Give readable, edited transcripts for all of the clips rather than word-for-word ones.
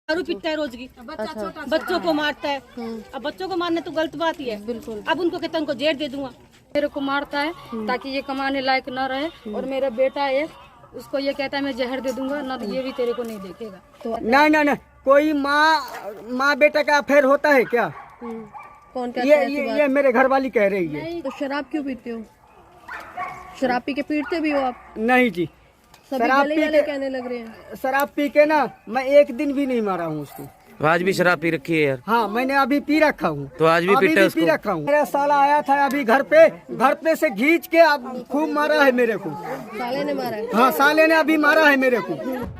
दारू पीता है रोज की। बच्चों को मारता है। अब बच्चों को मारना तो गलत बात ही है। बिल्कुल। अब उनको कहता उनको जेल दे दूंगा। मेरे को मारता है ताकि ये कमाने लायक न रहे, और मेरा बेटा है उसको ये कहता है मैं जहर दे दूंगा ना, तो ये भी तेरे को नहीं देखेगा। तो नहीं नहीं नहीं, कोई माँ बेटा का अफेयर होता है क्या? कौन कहता है ऐसी बात? ये मेरे घर वाली कह रही है। तो शराब क्यों पीते हो? शराब पी के पीटते भी हो आप? नहीं जी, सभी शराब गली पी वाले के कहने लग रहे हैं। शराब पी के ना मैं एक दिन भी नहीं मारा हूँ उसको। तो आज भी शराब पी रखी है यार। हाँ, मैंने अभी पी रखा हूँ। तो आज भी पीटा उसको? पी रखा हूँ। मेरा साला आया था अभी घर पे से खींच के अब खूब मारा है मेरे को। साले ने मारा है? हाँ, साले ने अभी मारा है मेरे को।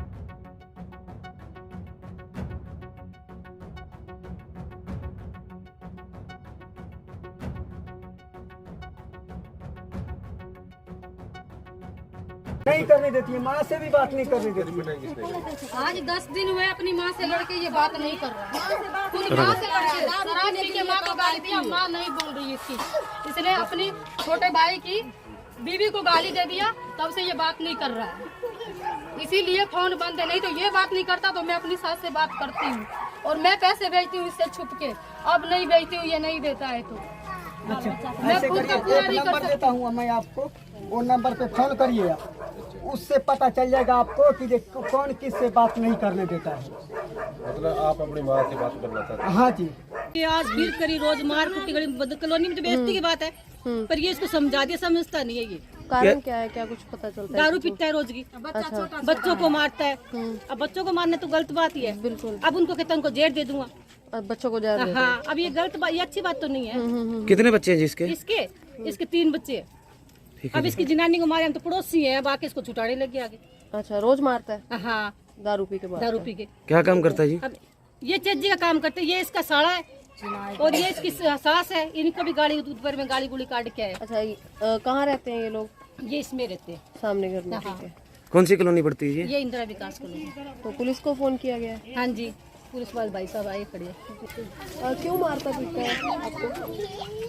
नहीं करने देती है, माँ से भी बात नहीं करने देती है। आज 10 दिन हुए अपनी माँ से लड़के ये बात नहीं कर रहा है। खुद माँ से लड़के शराब पी के माँ को गाली दिया, माँ नहीं बोल रही है इसकी, इसने अपनी छोटे भाई की बीवी को गाली दे दिया, तब से ये बात नहीं कर रहा है। इसीलिए फोन बंद है, नहीं तो ये बात नहीं करता तो मैं अपनी सास से बात करती हूँ, और मैं पैसे भेजती हूँ इससे छुप के। अब नहीं भेजती हूँ, ये नहीं देता है तो मैं ऐसे खुद करिए, का पूरा एक नहीं कर नंबर सकती। देता हूँ मैं आपको, वो नंबर पे फोन करिए आप, उससे पता चल जाएगा आपको कि देखो कौन किससे बात नहीं करने देता है। मतलब आप अपनी माँ से बात करना चाहते हैं? हाँ जी। ये आज भीड़ करी, रोज मार कुटी गली कॉलोनी में तो बेइज्जती की बात है, पर ये इसको समझा दिया, समझता नहीं है। ये कारण क्या है, क्या कुछ पता चलता है? दारू पीता है रोज की। बच्चों को मारता है। अब बच्चों को मारना तो गलत बात ही है। बिल्कुल। अब उनको कहता उनको जेल दे दूंगा। और बच्चों को जा रहे हैं। हाँ, अब ये गलत बात, ये अच्छी बात तो नहीं है। कितने बच्चे हैं जिसके? इसके 3 बच्चे हैं। अब इसकी जनानी को मारे, हम तो पड़ोसी हैं, बाकी इसको छुटाने लग गया आगे। अच्छा, रोज मारता है हाँ, दारू पी के बाद? दारू पी के। क्या काम करता है जी? अब ये चज्जी का काम करते हैं, ये इसका साड़ा है और ये इसकी सास है। इनको भी गाड़ी ऊपर में गाड़ी गुड़ी काट के है। अच्छा, कहाँ रहते हैं ये लोग? ये इसमें रहते हैं, सामने घर में? हाँ। ठीक है। कौन सी कॉलोनी पड़ती है ये? ये इंदिरा विकास कॉलोनी। तो पुलिस को फोन किया गया है? हाँ जी, पुलिस वाले भाई साहब आए खड़े हैं। क्यों मारता पीटता है आपको?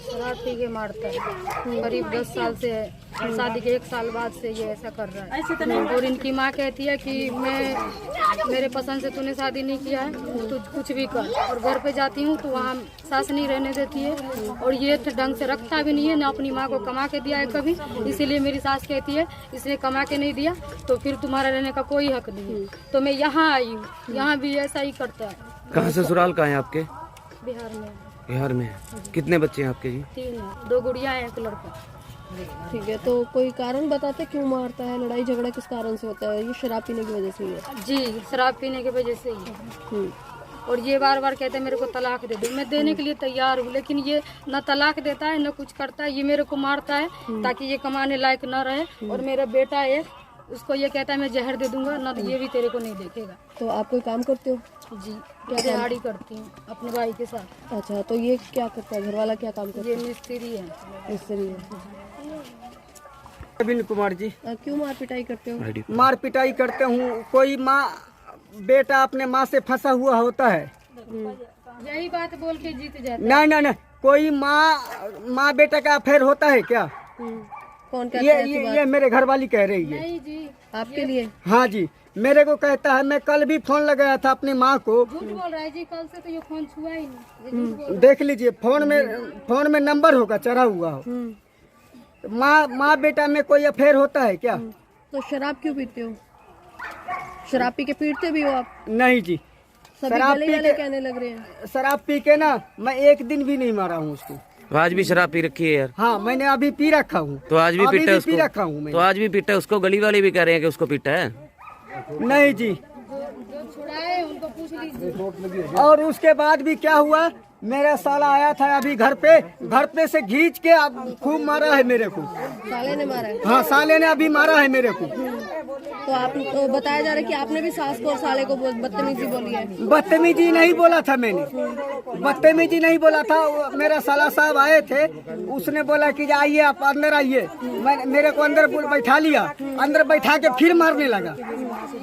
शराब पी के मारता है, करीब 10 साल से है, शादी के 1 साल बाद से ये ऐसा कर रहा है। और इनकी माँ कहती है कि मेरे पसंद से तूने शादी नहीं किया है, तू कुछ भी कर। और घर पे जाती हूँ तो वहाँ सास नहीं रहने देती है, और ये ढंग से रखता भी नहीं है, ना अपनी माँ को कमा के दिया है कभी। इसीलिए मेरी सास कहती है इसने कमा के नहीं दिया तो फिर तुम्हारा रहने का कोई हक नहीं है। तो मैं यहाँ आई हूँ, यहाँ भी ऐसा ही करता है। कहाँ ससुराल कहाँ है आपके? बिहार में बिहार में है। कितने बच्चे हैं आपके जी? 3 है, 2 गुड़िया है, 1 लड़का। ठीक है, तो कोई कारण बताते क्यों मारता है? लड़ाई झगड़ा किस कारण से होता है? ये शराब पीने की वजह से ही है? जी, शराब पीने की वजह से ही। और ये बार बार कहते हैं मेरे को तलाक दे दो, मैं देने के लिए तैयार हूँ, लेकिन ये न तलाक देता है न कुछ करता है। ये मेरे को मारता है ताकि ये कमाने लायक न रहे, और मेरा बेटा है उसको ये कहता है मैं जहर दे दूंगा ना, तो ये भी तेरे को नहीं देखेगा। तो आप कोई काम करते हो? जी, क्या दिहाड़ी करती हूँ अपने भाई के साथ। अच्छा, तो ये क्या करता है? घर वाला क्या काम करता ये मिस्त्री है। है? मिस्त्री है। अरविंद कुमार जी। क्यों मार पिटाई करते हो? मार पिटाई करते हूँ, कोई बेटा अपने माँ से फंसा हुआ होता है। यही बात बोल के जीत जाता है। नहीं नहीं नहीं, कोई माँ बेटा का अफेयर होता है क्या? कौन कहता है ऐसी बात? ये मेरे घर वाली कह रही है। नहीं जी, आपके लिए? हाँ जी, मेरे को कहता है। मैं कल भी फोन लगाया था अपनी माँ को। झूठ बोल रहा है जी, कल से तो ये फोन छुआ ही नहीं। ये झूठ बोल देख लीजिए, फोन में नंबर होगा, चढ़ा हुआ हो। माँ बेटा में कोई अफेयर होता है क्या? तो शराब क्यों पीते हो? शराब पी के पीटते भी हो आप? नहीं जी, सभी शराब गली पी वाले के कहने लग रहे हैं। शराब पी के ना मैं एक दिन भी नहीं मारा हूँ उसको। तो आज भी शराब पी रखी है यार। हाँ, मैंने अभी पी रखा हूँ। तो आज भी पीटा पी रखा हूँ उसको? मैं। तो आज भी पीटा उसको? गली वाले भी कह रहे हैं कि उसको पीटा है। नहीं जी, जो छुड़ाए उनको पूछ लीजिए। और उसके बाद भी क्या हुआ, मेरा साला आया था अभी घर पे से खींच के अब खूब मारा है मेरे को। साले ने मारा है? हाँ, साले ने अभी मारा है मेरे को। तो आप तो बताया जा रहा है कि आपने भी सास को और साले को बदतमीजी बोली है? बदतमीजी नहीं बोला था मैंने, बदतमीजी नहीं बोला था। मेरा साला साहब आए थे, उसने बोला कि आइए आप अंदर आइए। मेरे को अंदर बैठा लिया, अंदर बैठा के फिर मारने लगा।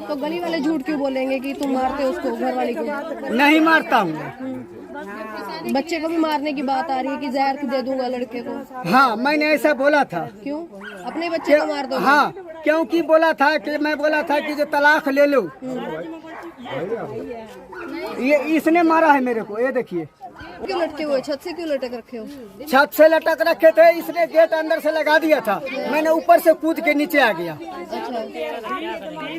तो गली वाले झूठ क्यों बोलेंगे कि तुम मारते हो उसको, घर वाले को? नहीं मारता हूँ। बच्चे को भी मारने की बात आ रही है कि जहर दे दूंगा लड़के को। हाँ, मैंने ऐसा बोला था। क्यों? अपने बच्चे को मार दो? हाँ, क्योंकि बोला था कि मैं बोला था कि जो तलाक ले लो। ये इसने मारा है मेरे को, ये देखिए। क्यों लटके हुए, छत से क्यों लटक रखे हो? छत से लटक रखे थे, इसने गेट अंदर से लगा दिया था, मैंने ऊपर से कूद के नीचे आ गया। अच्छा,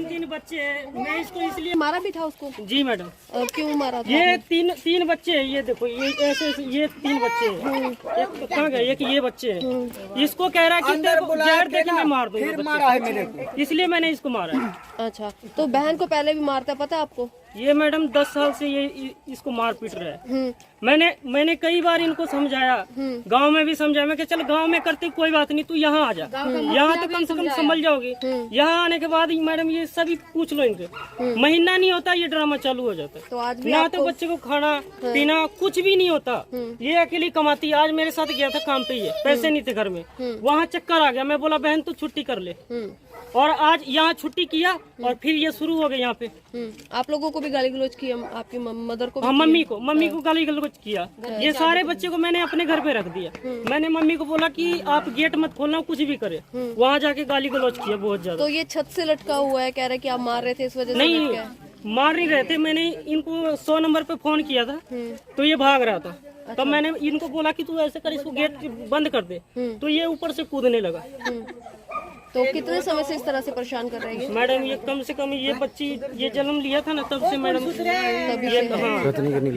3 बच्चे हैं, मैं इसको इसलिए मारा भी था उसको? जी मैडम। क्यों मारा था? ये तीन बच्चे हैं, ये देखो, ये ऐसे ये 3 बच्चे हैं। एक कहाँ गए, एक ये बच्चे हैं। इसको कह रहा है कि अंदर तेरे को बुला जहर के दे के मैं ना, मार दूंगा फिर बच्चे मारा है मेरे को। को। इसलिए मैंने इसको मारा है। अच्छा, तो बहन को पहले भी मारता, पता है आपको? ये मैडम 10 साल से ये इसको मार पीट रहा है। मैंने कई बार इनको समझाया, गांव में भी समझाया। मैं चल गांव में करती कोई बात नहीं, तू यहाँ आ जा, यहाँ तो कम से कम समझ जाओगी। यहाँ आने के बाद मैडम ये सभी पूछ लो इनके, महीना नहीं होता ये ड्रामा चालू हो जाता है। तो आज भी ना तो बच्चे को खाना पीना कुछ भी नहीं होता। ये अकेली कमाती। आज मेरे साथ गया था काम पे, ये पैसे नहीं थे घर में, वहाँ चक्कर आ गया। मैं बोला बहन तू छुट्टी कर ले, और आज यहाँ छुट्टी किया और फिर ये शुरू हो गए यहाँ पे। आप लोगों को भी गाली गलौज किया, आपकी मदर को भी? हाँ, मम्मी को गाली गलौज किया। ये सारे बच्चे को मैंने अपने घर पे रख दिया। मैंने मम्मी को बोला कि आप गेट मत खोलना, कुछ भी करे। वहाँ जाके गाली गलौज किया बहुत ज्यादा। तो ये छत से लटका हुआ है, कह रहा है कि आप मार रहे थे इस वजह से? नहीं, मार नहीं रहे थे। मैंने इनको 100 नंबर पे फोन किया था, तो ये भाग रहा था। तब मैंने इनको बोला कि तू ऐसे कर, इसको गेट बंद कर दे, तो ये ऊपर से कूदने लगा। तो कितने समय से इस तरह से परेशान कर रहे हैं? मैडम ये कम से कम ये बच्ची ये जन्म लिया था ना, तब से मैडम ये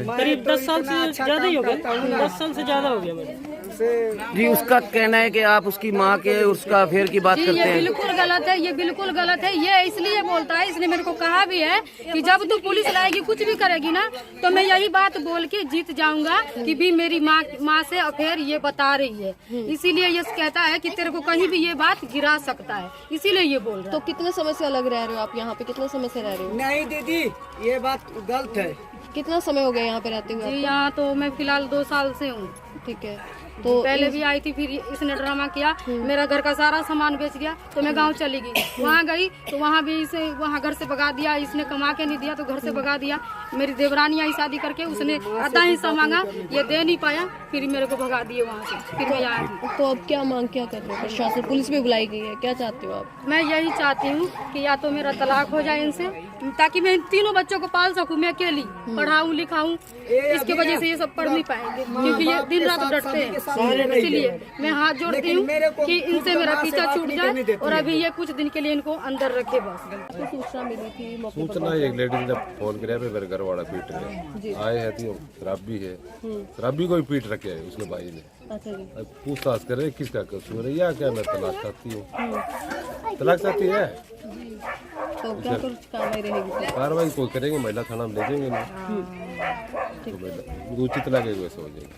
करीब 10 साल से ज्यादा ही हो गया। 10 साल से ज्यादा हो गया मैडम। जी उसका कहना है कि आप उसकी माँ के उसका अफेयर की बात करते ये हैं। बिल्कुल गलत है, ये बिल्कुल गलत है। ये इसलिए बोलता है, इसने मेरे को कहा भी है कि जब तू पुलिस लाएगी कुछ भी करेगी ना, तो मैं यही बात बोल के जीत जाऊंगा कि भी मेरी माँ से अफेयर ये बता रही है। इसीलिए ये कहता है कि तेरे को कहीं भी ये बात गिरा सकता है, इसीलिए ये बोल रहा है। तो कितने समय से अलग रह रहे हो आप? यहाँ पे कितने समय से रह रहे हो? नहीं दीदी, ये बात गलत है। कितना समय हो गया यहाँ पे रहते हुए? यहाँ तो मैं फिलहाल 2 साल से हूँ। ठीक है, तो पहले भी आई थी, फिर इसने ड्रामा किया, मेरा घर का सारा सामान बेच दिया, तो मैं गांव चली गई। वहाँ गई तो वहाँ भी इसे वहाँ घर से भगा दिया। इसने कमा के नहीं दिया तो घर से भगा दिया। मेरी देवरानी आई शादी करके, उसने आधा हिस्सा मांगा, ये दे नहीं पाया, फिर मेरे को भगा दिए वहाँ से। फिर मैं यहाँ आई। तो अब क्या मांग क्या कर रहे हो? प्रशासन, पुलिस भी बुलाई गई है, क्या चाहते हो आप? मैं यही चाहती हूँ कि या तो मेरा तलाक हो जाए इनसे, ताकि मैं इन तीनों बच्चों को पाल सकूँ। मैं अकेली पढ़ाऊँ लिखाऊँ, इसके वजह से ये सब पढ़ नहीं पाएंगे, क्योंकि ये दिन रात डरते हैं। इसलिए मैं हाथ जोड़ती हूँ कि इनसे मेरा पीछा छूट जाए, और अभी ये कुछ दिन के लिए इनको अंदर रखे बस। सूचना मिली थी मौके पर? सूचना एक लेडी ने फोन किया, मेरे घर वाला पीट रहे आए हैं, तो शराबी है, शराबी को ही पीट रखे है उसने भाई ने। अच्छा जी। अब पूछताछ करे किसका कसूर है, या क्या मैं तलाक चाहती हूँ। तलाक चाहती है तो क्या कुछ कार्रवाई रहेगी? कार्रवाई कोई करेंगे, महिला थाना में ले जाएंगे नहीं, तो उचित लगेगा वैसे हो जाएगा।